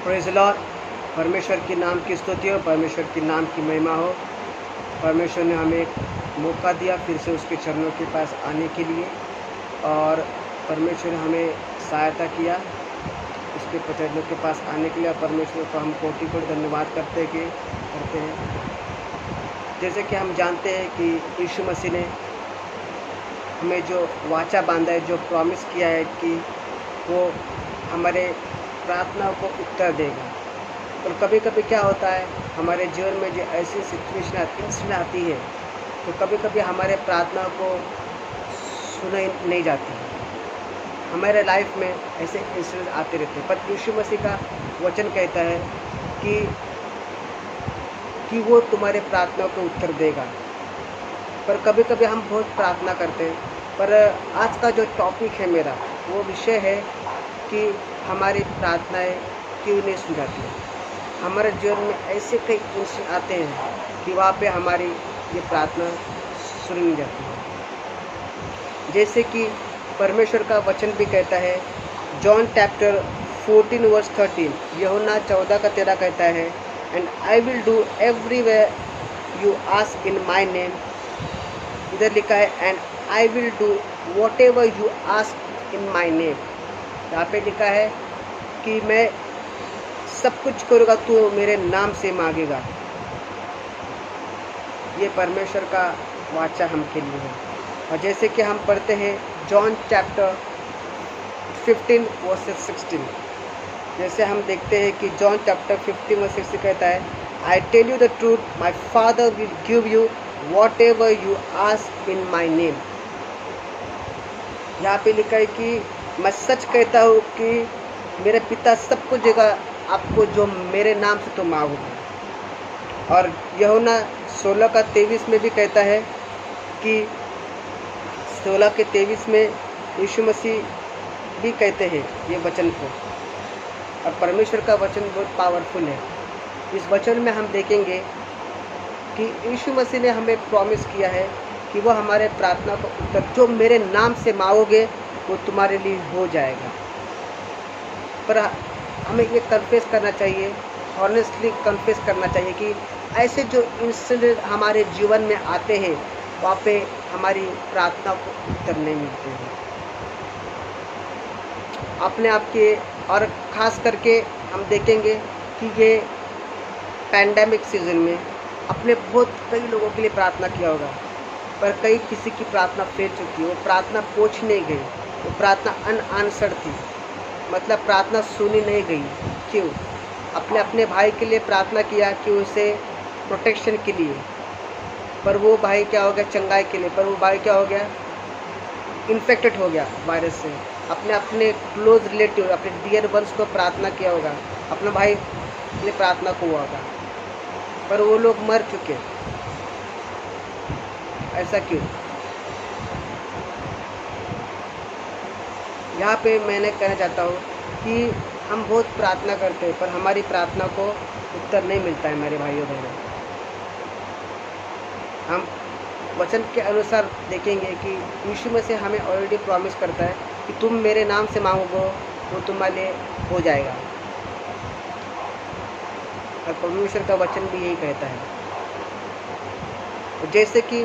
Praise the lord. परमेश्वर के नाम की स्तुति हो, परमेश्वर के नाम की महिमा हो। परमेश्वर ने हमें एक मौका दिया फिर से उसके चरणों के पास आने के लिए, और परमेश्वर ने हमें सहायता किया उसके चरणों के पास आने के लिए। परमेश्वर को हम कोटि-कोटि धन्यवाद करते हैं। जैसे कि हम जानते हैं कि यीशु मसीह ने हमें जो वाचा बांधा है, जो प्रॉमिस किया है कि वो हमारे प्रार्थनाओं को उत्तर देगा। और कभी-कभी क्या होता है, हमारे जीवन में जो ऐसी इंसिडेंट आती है, तो कभी-कभी हमारे प्रार्थनाओं को सुनी नहीं जाती है। हमारे लाइफ में ऐसे इंसिडेंट आते रहते हैं, पर यीशु मसीह का वचन कहता है कि वो तुम्हारे प्रार्थनाओं को उत्तर देगा। पर कभी-कभी हम बहुत प्रार्थना करते हैं, पर आज का जो टॉपिक है मेरा, वो विषय है कि हमारी प्रार्थनाएं क्यों नहीं सुनी जाती हैं। हमारे जीवन में ऐसे कई इंसिडेंट आते हैं कि वहाँ पे हमारी ये प्रार्थना सुनी नहीं जाती है। जैसे कि परमेश्वर का वचन भी कहता है, जॉन चैप्टर 14 वर्स 13, यूहन्ना 14:13 कहता है, and I will do everywhere you ask in my name. इधर लिखा है, and I will do what ever you ask in my name. यहाँ पे लिखा है कि मैं सब कुछ करूँगा, तू मेरे नाम से मांगेगा। ये परमेश्वर का वाचा हम के लिए है। और जैसे कि हम पढ़ते हैं जॉन चैप्टर 15 वर्सेस 16, जैसे हम देखते हैं कि जॉन चैप्टर 15 वर्स 16 कहता है, I tell you the truth, my father will give you whatever you ask in my name. यहाँ पे लिखा है कि मैं सच कहता हूँ कि मेरे पिता सब कुछ देगा आपको जो मेरे नाम से तुम मांगोगे। और यूहन्ना 16:23 में भी कहता है कि 16:23 में यीशु मसीह भी कहते हैं ये वचन को। और परमेश्वर का वचन बहुत पावरफुल है। इस वचन में हम देखेंगे कि यीशु मसीह ने हमें प्रॉमिस किया है कि वो हमारे प्रार्थना को उत्तर, जो मेरे नाम से मांगोगे वो तुम्हारे लिए हो जाएगा। पर हमें ये कन्फेस करना चाहिए, ऑनेस्टली कन्फेस करना चाहिए कि ऐसे जो इंसिडेंट हमारे जीवन में आते हैं, वहाँ पे हमारी प्रार्थना को उत्तर नहीं मिलते हैं अपने आप के। और ख़ास करके हम देखेंगे कि ये पैंडेमिक सीजन में अपने बहुत कई लोगों के लिए प्रार्थना किया होगा, पर कई किसी की प्रार्थना फेल चुकी है। वो प्रार्थना पहुँच नहीं गई, वो प्रार्थना अनआंसर्ड थी, मतलब प्रार्थना सुनी नहीं गई। क्यों? अपने भाई के लिए प्रार्थना किया कि उसे प्रोटेक्शन के लिए, पर वो भाई क्या हो गया, चंगाई के लिए, पर वो भाई क्या हो गया, इन्फेक्टेड हो गया वायरस से। अपने क्लोज रिलेटिव, अपने डियर वंस को प्रार्थना किया होगा, अपने भाई के लिए प्रार्थना को हुआ होगा, पर वो लोग मर चुके। ऐसा क्यों? यहाँ पे मैंने कहना चाहता हूँ कि हम बहुत प्रार्थना करते हैं, पर हमारी प्रार्थना को उत्तर नहीं मिलता है मेरे भाइयों बहनों। हम वचन के अनुसार देखेंगे कि यीशु मसीह हमें ऑलरेडी प्रॉमिस करता है कि तुम मेरे नाम से मांगोगे वो तुम्हारे लिए हो जाएगा। और परमेश्वर का वचन भी यही कहता है। जैसे कि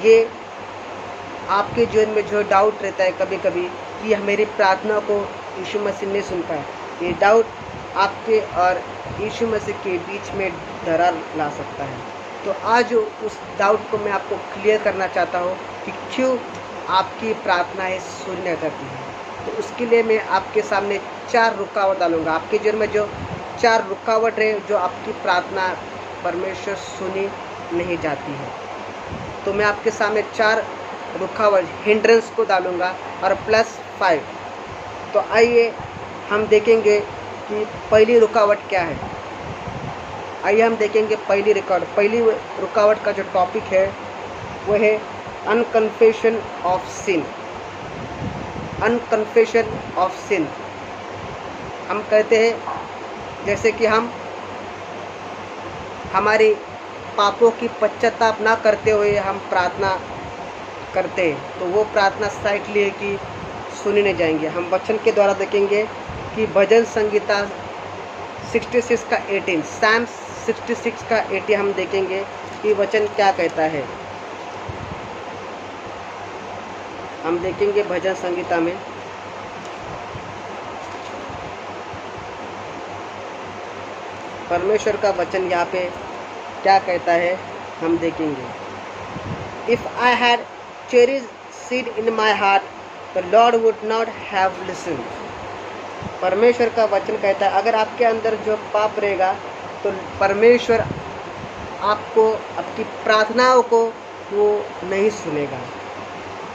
ये आपके जीवन में जो डाउट रहता है कभी-कभी कि मेरी प्रार्थना को यीशु मसीह नहीं सुनता है, ये डाउट आपके और यीशु मसीह के बीच में दरार ला सकता है। तो आज उस डाउट को मैं आपको क्लियर करना चाहता हूँ कि क्यों आपकी प्रार्थनाएं सुनी नहीं जाती हैं। तो उसके लिए मैं आपके सामने 4 रुकावट डालूँगा। आपके जीवन में जो 4 रुकावट है जो आपकी प्रार्थना परमेश्वर सुनी नहीं जाती है, तो मैं आपके सामने 4 रुकावट, हिंड्रेंस को डालूँगा और +5। तो आइए हम देखेंगे कि पहली रुकावट क्या है। आइए हम देखेंगे पहली रुकावट का जो टॉपिक है वो है अनकन्फेशन ऑफ सिन। अनकन्फेशन ऑफ सिन हम कहते हैं जैसे कि हम हमारे पापों की पश्चाताप ना करते हुए हम प्रार्थना करते हैं, तो वो प्रार्थना साइडली है कि सुनी नहीं जाएंगे। हम वचन के द्वारा देखेंगे कि भजन संगीता 66 का 18, सैम 66 का 18 हम देखेंगे कि वचन क्या कहता है। हम देखेंगे भजन संगीता में परमेश्वर का वचन यहाँ पे क्या कहता है, हम देखेंगे। If I had cherish seed in my heart the Lord would not have listen. परमेश्वर का वचन कहता है अगर आपके अंदर जो पाप रहेगा तो परमेश्वर आपको, आपकी प्रार्थनाओं को वो नहीं सुनेगा।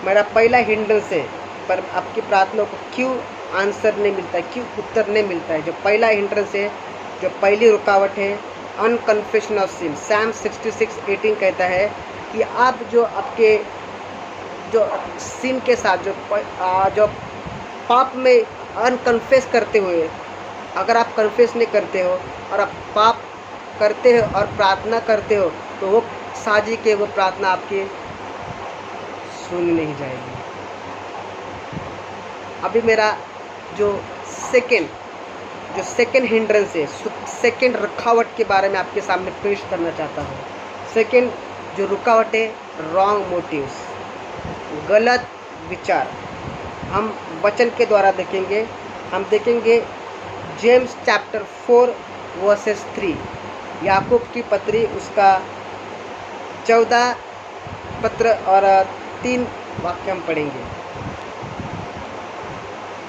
मेरा पहला हिंड्रेंस है, पर आपकी प्रार्थनाओं को क्यों आंसर नहीं मिलता है, क्यों उत्तर नहीं मिलता है। जो पहला हिंड्रेंस है, जो पहली रुकावट है, अनकन्फेशन ऑफ सिन। सैम 66:18 कहता है कि आप जो आपके जो सिन के साथ जो पाप में अनकन्फेस करते हुए, अगर आप कन्फेस नहीं करते हो और आप पाप करते हो और प्रार्थना करते हो तो वो साजी के वो प्रार्थना आपकी सुनी नहीं जाएगी। अभी मेरा जो सेकंड हिंड्रेंस है, सेकंड रुकावट के बारे में आपके सामने पेश करना चाहता हूँ। सेकंड जो रुकावट है, रॉन्ग मोटिव्स, गलत विचार। हम वचन के द्वारा देखेंगे। हम देखेंगे जेम्स चैप्टर 4 वर्सेस 3, याकूब की पत्री उसका 14 पत्र और 3 वाक्य हम पढ़ेंगे।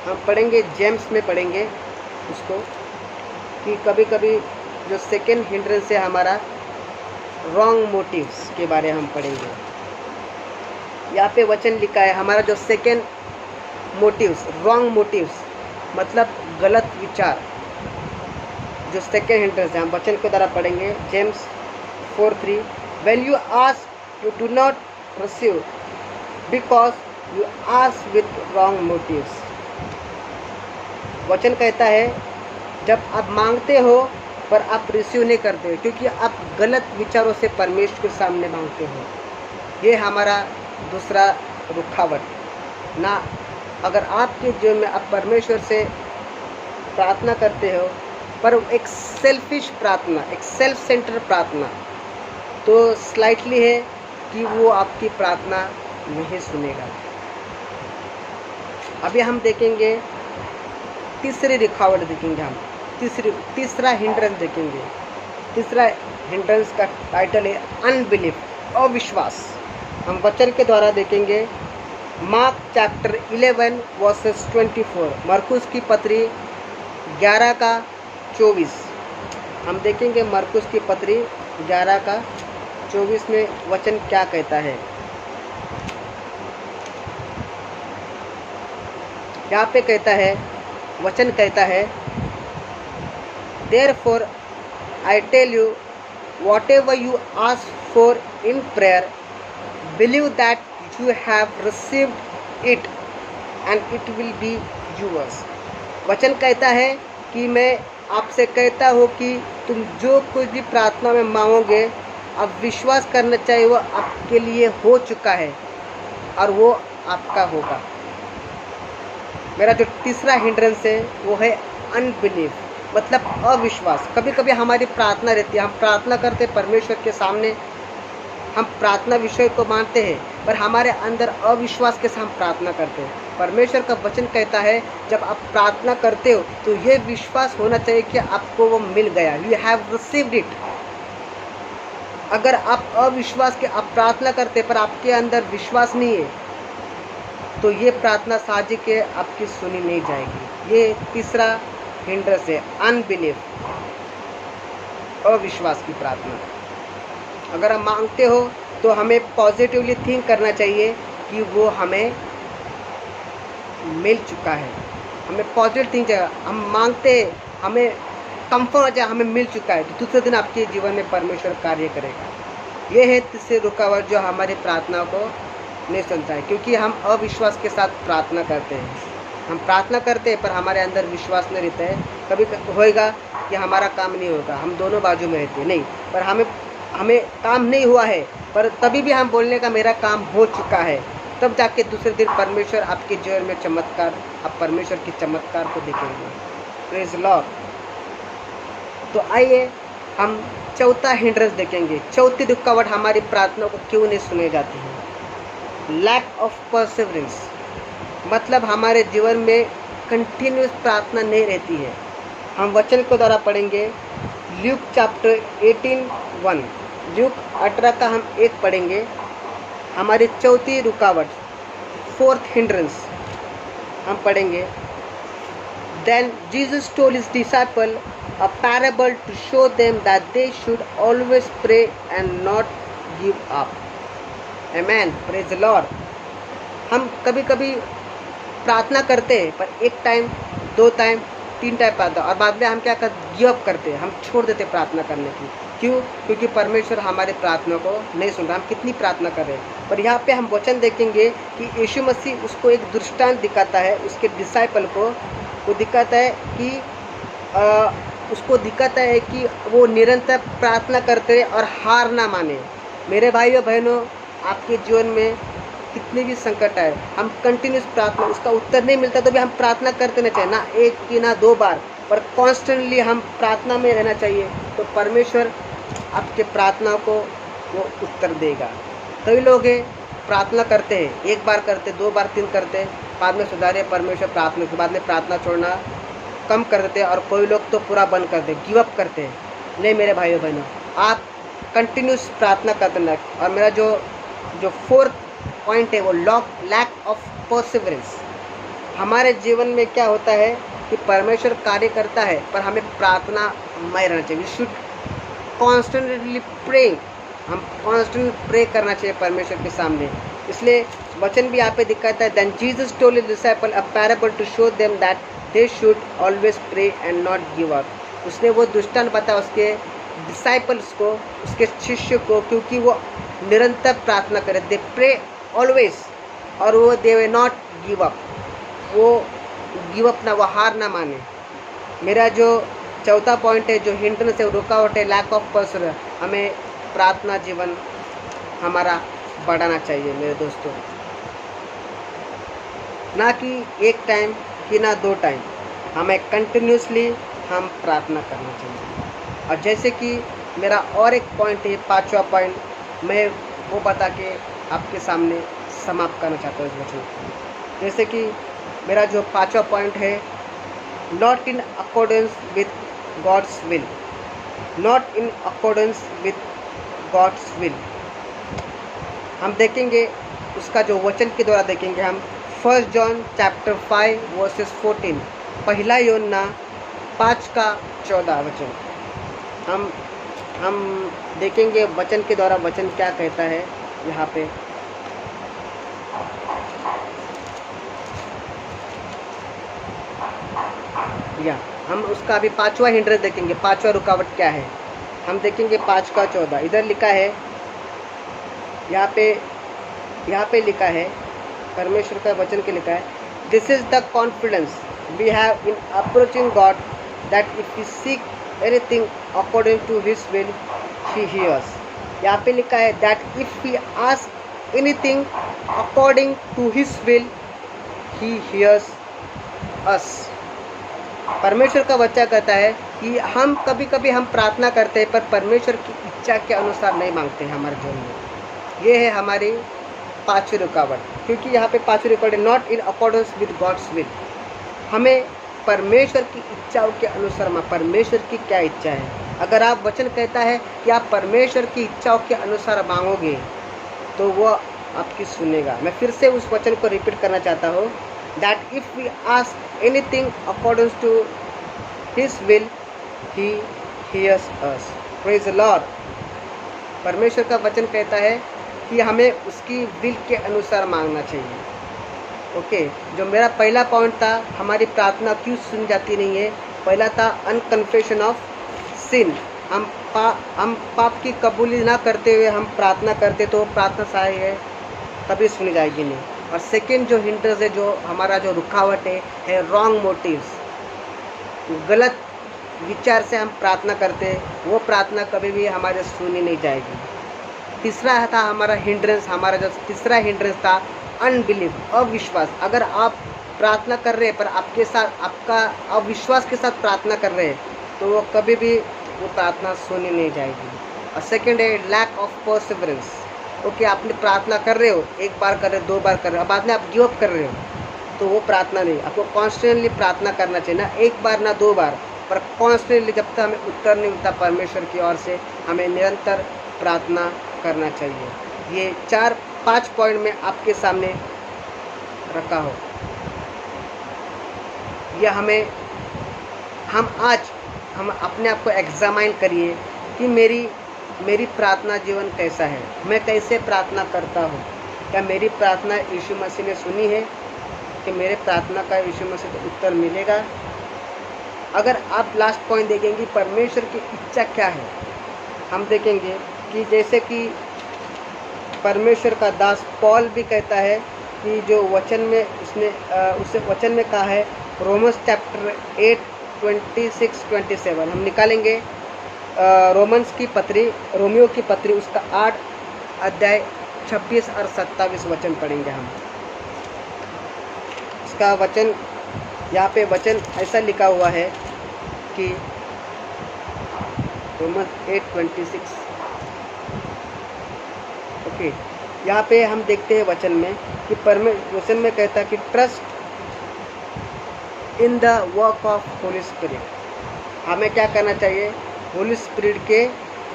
हम पढ़ेंगे जेम्स में पढ़ेंगे उसको कि कभी कभी जो सेकेंड हिंड्रेंस है हमारा रॉन्ग मोटिव्स के बारे हम पढ़ेंगे। यहाँ पे वचन लिखा है हमारा जो सेकेंड मोटिव्स, रॉन्ग मोटिव्स मतलब गलत विचार, जो सेकेंड हिंड्रेंस है हम वचन के द्वारा पढ़ेंगे। James 4:3 When you ask you do not receive because you ask with wrong motives। वचन कहता है जब आप मांगते हो पर आप रिसीव नहीं करते हो क्योंकि आप गलत विचारों से परमेश्वर के सामने मांगते हो। ये हमारा दूसरा रुकावट ना। अगर आपके जीवन में आप परमेश्वर से प्रार्थना करते हो पर एक सेल्फिश प्रार्थना, एक सेल्फ सेंटर प्रार्थना, तो स्लाइटली है कि वो आपकी प्रार्थना नहीं सुनेगा। अभी हम देखेंगे तीसरी रुकावट देखेंगे। हम तीसरा हिंड्रेंस देखेंगे। तीसरा हिंड्रेंस का टाइटल है अनबिलीफ, अविश्वास। हम वचन के द्वारा देखेंगे मार्क चैप्टर 11 वर्सेस 24, मरकुस की पत्री 11 का 24। हम देखेंगे मरकुस की पत्री 11 का 24 में वचन क्या कहता है। यहाँ पे कहता है, वचन कहता है Therefore I tell you whatever you ask for in prayer, believe that you have received it and it will be yours। वचन कहता है कि मैं आपसे कहता हूँ कि तुम जो कुछ भी प्रार्थना में मांगोगे आप विश्वास करना चाहिए वो आपके लिए हो चुका है और वो आपका होगा। मेरा जो तीसरा हिंड्रेंस है वो है अनबिलीफ, मतलब अविश्वास। कभी कभी हमारी प्रार्थना रहती है, हम प्रार्थना करते परमेश्वर के सामने, हम प्रार्थना विषय को मानते हैं पर हमारे अंदर अविश्वास के साथ हम प्रार्थना करते हैं। परमेश्वर का वचन कहता है जब आप प्रार्थना करते हो तो ये विश्वास होना चाहिए कि आपको वो मिल गया, यू हैव रिसीव्ड इट। अगर आप अविश्वास के आप प्रार्थना करते पर आपके अंदर विश्वास नहीं है तो ये प्रार्थना साझी के आपकी सुनी नहीं जाएगी। ये तीसरा हिंड्रेंस है, अनबिलीफ, अविश्वास की प्रार्थना। अगर हम मांगते हो तो हमें पॉजिटिवली थिंक करना चाहिए कि वो हमें मिल चुका है। हमें पॉजिटिव थिंक चाहिए, हम मांगते हमें कंफर्म हो जाए हमें मिल चुका है तो दूसरे दिन आपके जीवन में परमेश्वर कार्य करेगा। ये है तीसरी रुकावट जो हमारी प्रार्थना को नहीं सुनता है, क्योंकि हम अविश्वास के साथ प्रार्थना करते हैं। हम प्रार्थना करते हैं पर हमारे अंदर विश्वास नहीं रहता है। कभी होएगा कि हमारा काम नहीं होगा, हम दोनों बाजू में रहते नहीं, पर हमें काम नहीं हुआ है पर तभी भी हम बोलने का मेरा काम हो चुका है, तब जाके दूसरे दिन परमेश्वर आपके जीवन में चमत्कार, आप परमेश्वर के चमत्कार को देखेंगे। Praise Lord. तो आइए हम चौथा हिंड्रेंस देखेंगे। चौथी रुकावट हमारी प्रार्थना को क्यों नहीं सुनी जाती है? लैक ऑफ परसिवरेंस, मतलब हमारे जीवन में कंटिन्यूस प्रार्थना नहीं रहती है। हम वचन के द्वारा पढ़ेंगे ल्यूक चैप्टर 18:1, ल्यूक 18 का हम 1 पढ़ेंगे। हमारी चौथी रुकावट, फोर्थ हिंड्रेंस हम पढ़ेंगे। Then Jesus told his disciple a parable to show them that they should always pray and not give up. Amen. Praise the Lord. हम कभी कभी प्रार्थना करते हैं पर 1 टाइम, 2 टाइम, 3 टाइम प्रार्थना, और बाद में हम क्या करते, गिव अप करते हैं, हम छोड़ देते प्रार्थना करने की। क्यों? क्योंकि परमेश्वर हमारे प्रार्थना को नहीं सुन रहा। हम कितनी प्रार्थना कर रहे हैं। पर यहाँ पे हम वचन देखेंगे कि यीशु मसीह उसको एक दृष्टांत दिखाता है, उसके डिसाइपल को वो दिखाता है कि उसको दिखाता है कि वो निरंतर प्रार्थना करते रहे और हार ना माने। मेरे भाइयों बहनों, आपके जीवन में कितने भी संकट आए, हम कंटिन्यूस प्रार्थना, उसका उत्तर नहीं मिलता तो भी हम प्रार्थना करते रहना चाहिए, ना 1 की ना 2 बार, पर कॉन्स्टेंटली हम प्रार्थना में रहना चाहिए। तो परमेश्वर आपके प्रार्थना को वो उत्तर देगा। कई लोग हैं प्रार्थना करते हैं, 1 बार करते, 2 बार, 3 करते, बाद में सुधारे परमेश्वर प्रार्थना के बाद में प्रार्थना छोड़ना कम कर देते हैं, और कोई लोग तो पूरा बंद कर दे, गिव अप करते हैं। नहीं मेरे भाइयों बहनों, आप कंटिन्यूस प्रार्थना करते रहें। और मेरा जो फोर्थ पॉइंट है वो लैक ऑफ परसिवरेंस। हमारे जीवन में क्या होता है कि परमेश्वर कार्य करता है पर हमें प्रार्थना में रहना चाहिए। वी शुड कॉन्स्टेंटली प्रे, हम कॉन्स्टेंट प्रे करना चाहिए परमेश्वर के सामने। इसलिए वचन भी यहाँ पे दिखाता है, then Jesus told his disciple a parable to show them that they should always pray and not give up. उसने वो दृष्टांत बताया उसके डिसाइपल्स को, उसके शिष्य को, क्योंकि वो निरंतर प्रार्थना करे, दे प्रे ऑलवेज, और वो दे वे नॉट गिव अप, वो गिव अप ना, वो हार ना माने। मेरा जो चौथा पॉइंट है, जो हिंड्रेंस है, रुकावट है, लैक ऑफ परसिवरेंस, हमें प्रार्थना जीवन हमारा बढ़ाना चाहिए मेरे दोस्तों, ना कि 1 टाइम कि ना 2 टाइम, हमें कंटिन्यूसली हम प्रार्थना करना चाहिए। और जैसे कि मेरा और एक पॉइंट है, 5वां पॉइंट, मैं वो बता के आपके सामने समाप्त करना चाहता हूँ इस वचन को। जैसे कि मेरा जो 5वां पॉइंट है, not in accordance with God's will, not in accordance with God's will. हम देखेंगे उसका जो वचन के द्वारा देखेंगे हम 1 जॉन चैप्टर 5 वर्सेस 14, पहला यूहन्ना 5 का 14 वचन हम देखेंगे वचन के द्वारा वचन क्या कहता है यहाँ पे। या हम उसका अभी 5वां हिंड्रेंस देखेंगे, 5वां रुकावट क्या है हम देखेंगे। 5 का 14 इधर लिखा है, यहाँ पे लिखा है, परमेश्वर का वचन के लिखा है, this is the confidence we have in approaching God that if we seek anything according to his will he hears. यहाँ पे लिखा है that if we ask anything according to his will he hears us. परमेश्वर का बच्चा कहता है कि हम कभी कभी हम प्रार्थना करते हैं पर परमेश्वर की इच्छा के अनुसार नहीं मांगते हैं हमारे जीवन में। ये है हमारी 5वीं रुकावट, क्योंकि यहाँ पे 5वीं रुकावट not in accordance with God's will. हमें परमेश्वर की इच्छाओं के अनुसार, परमेश्वर की क्या इच्छा है। अगर आप वचन कहता है कि आप परमेश्वर की इच्छाओं के अनुसार मांगोगे तो वो आपकी सुनेगा। मैं फिर से उस वचन को रिपीट करना चाहता हूँ, that if we ask anything according to his will he hears us. Praise the lord. परमेश्वर का वचन कहता है कि हमें उसकी विल के अनुसार मांगना चाहिए। ओके, जो मेरा पहला पॉइंट था, हमारी प्रार्थना क्यों सुन जाती नहीं है, पहला था अनकन्फेशन ऑफ सिन। हम पाप की कबूली ना करते हुए हम प्रार्थना करते तो प्रार्थना सही है कभी सुनी जाएगी नहीं। और सेकेंड जो हिंड्रेंस है, जो हमारा जो रुकावट है रॉन्ग मोटिव्स, गलत विचार से हम प्रार्थना करते हैं, वो प्रार्थना कभी भी हमारे सुनी नहीं जाएगी। तीसरा था हमारा हिंड्रेंस, हमारा जो तीसरा हिंड्रेंस था अनबिलीव, अविश्वास। अगर आप प्रार्थना कर रहे हैं पर आपके साथ आपका अविश्वास के साथ प्रार्थना कर रहे हैं तो वो कभी भी वो प्रार्थना सुनी नहीं जाएगी। और सेकेंड है लैक ऑफ परसिवरेंस। ओके, आपने प्रार्थना कर रहे हो, एक बार कर रहे हो, 2 बार कर रहे हो, अब बाद में आप गिव अप कर रहे हो, तो वो प्रार्थना नहीं। आपको कॉन्स्टेंटली प्रार्थना करना चाहिए, ना एक बार ना 2 बार, पर कॉन्स्टेंटली। जब तक हमें उत्तर नहीं मिलता परमेश्वर की ओर से, हमें निरंतर प्रार्थना करना चाहिए। ये 4-5 पॉइंट में आपके सामने रखा हो। या हम अपने आप को एग्जामाइन करिए कि मेरी प्रार्थना जीवन कैसा है, मैं कैसे प्रार्थना करता हूँ। क्या मेरी प्रार्थना यीशु मसीह ने सुनी है कि मेरे प्रार्थना का यीशु मसीह को उत्तर मिलेगा। अगर आप लास्ट पॉइंट देखेंगे परमेश्वर की इच्छा क्या है, हम देखेंगे कि जैसे कि परमेश्वर का दास पॉल भी कहता है कि जो वचन में उसे वचन में कहा है, रोमन्स चैप्टर 8:26-27 हम निकालेंगे। रोमन्स की पत्री, रोमियो की पत्री, उसका 8 अध्याय 26 और 27 वचन पढ़ेंगे हम। इसका वचन, यहाँ पे वचन ऐसा लिखा हुआ है कि रोमन्स 8:26, ओके, यहाँ पे हम देखते हैं वचन में कि वचन में कहता है कि trust in the work of Holi spirit. हमें क्या करना चाहिए? होली स्पिरिट के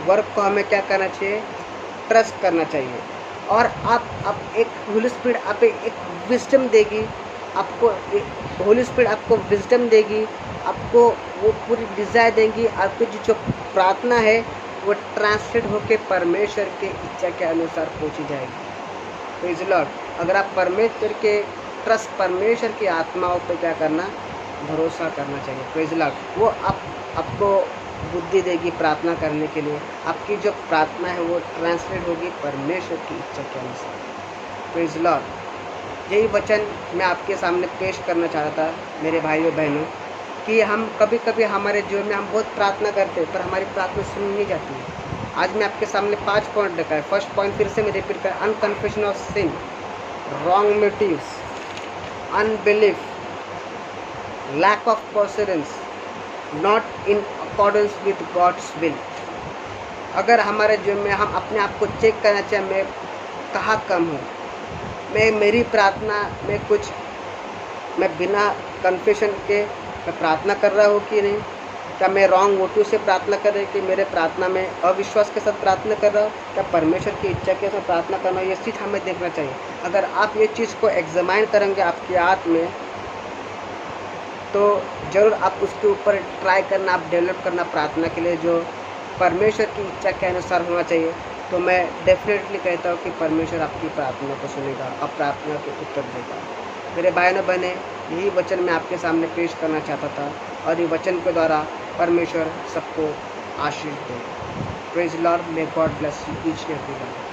वर्क को हमें क्या करना चाहिए? ट्रस्ट करना चाहिए। और आप एक होली स्पिरिट आप एक विजडम देगी आपको, होली स्पिरिट आपको विजडम देगी, आपको वो पूरी डिज़ायर देंगी, आपकी जो प्रार्थना है वो ट्रांसलेट होकर परमेश्वर के इच्छा के अनुसार पहुंची जाएगी। Praise the Lord. अगर आप परमेश्वर के ट्रस्ट, परमेश्वर की आत्माओं पे क्या करना? भरोसा करना चाहिए। Praise the Lord. वो आपको बुद्धि देगी प्रार्थना करने के लिए। आपकी जो प्रार्थना है वो ट्रांसलेट होगी परमेश्वर की इच्छा के अनुसार। Praise the Lord. यही वचन मैं आपके सामने पेश करना चाह रहा था मेरे भाइयों बहनों, कि हम कभी कभी हमारे जीवन में हम बहुत प्रार्थना करते हैं पर हमारी प्रार्थना सुनी नहीं जाती है। आज मैं आपके सामने 5 पॉइंट रखा है। फर्स्ट पॉइंट फिर से मैं रिपीट कर, unconfession of sin, wrong motives, unbelief, lack of perseverance, not in accordance with God's will. अगर हमारे जीवन में हम अपने आप को चेक करना चाहिए, मैं कहाँ कम हूँ, मेरी प्रार्थना में कुछ, मैं बिना कन्फेशन के मैं प्रार्थना कर रहा हूँ कि नहीं, क्या मैं रॉन्ग मोटिव से प्रार्थना कर रहे कि मेरे प्रार्थना में अविश्वास के साथ प्रार्थना कर रहा हूँ, क्या परमेश्वर की इच्छा के साथ प्रार्थना करना, ये चीज़ हमें देखना चाहिए। अगर आप ये चीज़ को एग्जामाइन करेंगे आपकी आत्मा में, तो ज़रूर आप उसके ऊपर ट्राई करना, आप डेवलप करना प्रार्थना के लिए जो परमेश्वर की इच्छा के अनुसार होना चाहिए। तो मैं डेफिनेटली कहता हूँ कि परमेश्वर आपकी प्रार्थना को सुनेगा और प्रार्थना को उत्तर देगा। मेरे भाइयों बहने, यही वचन मैं आपके सामने पेश करना चाहता था और ये वचन के द्वारा परमेश्वर सबको आशीष दे। Praise the Lord, may God bless you each and everyone.